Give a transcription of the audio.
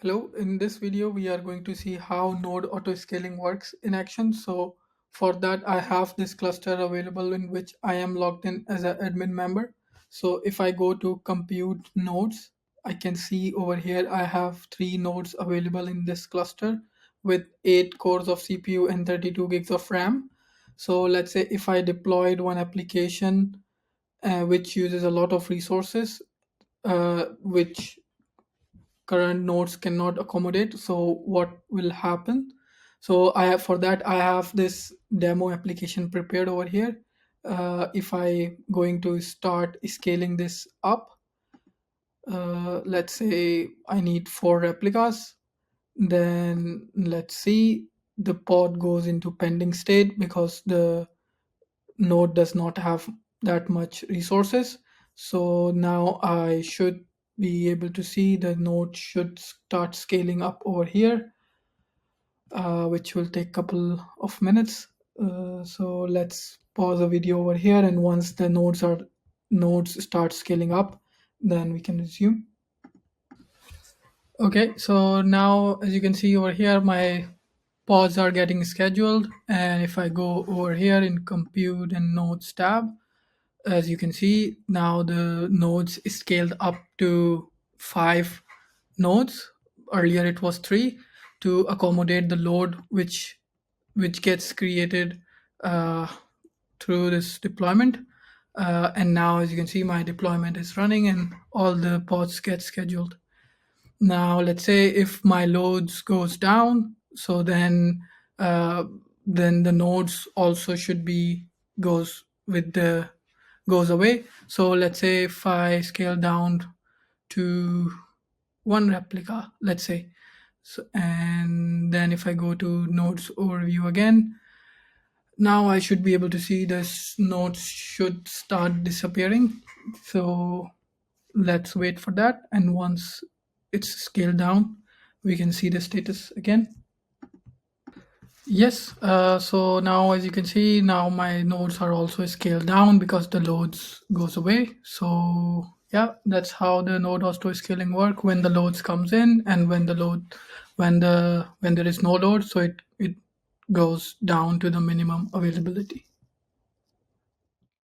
Hello, in this video we are going to see how node autoscaling works in action. So for that I have this cluster available in which I am logged in as an admin member. So if I go to compute nodes, I can see over here I have 3 nodes available in this cluster with 8 cores of CPU and 32 gigs of RAM. So let's say if I deployed one application which uses a lot of resources, which current nodes cannot accommodate. So what will happen? So I have, for that I have this demo application prepared over here. If I going to start scaling this up, let's say I need 4 replicas, then let's see, the pod goes into pending state because the node does not have that much resources. So now I should be able to see the node should start scaling up over here, which will take a couple of minutes. So let's pause the video over here, and once the nodes start scaling up, then we can resume. Okay, so now as you can see over here, my pods are getting scheduled, and if I go over here in compute and nodes tab, as you can see now the nodes is scaled up to 5 nodes. Earlier it was 3 to accommodate the load which gets created uh, through this deployment. And now as you can see my deployment is running and all the pods get scheduled. Now let's say if my loads goes down, so uh, then the nodes also should be goes with the goes away. So let's say if I scale down to 1 replica, let's say, so, and then if I go to nodes overview again, now I should be able to see this nodes should start disappearing. So let's wait for that, and once it's scaled down we can see the status again. Yes, so now as you can see now my nodes are also scaled down because the loads goes away. So yeah, that's how the node auto scaling work when the loads comes in, and when there is no load, so it goes down to the minimum availability.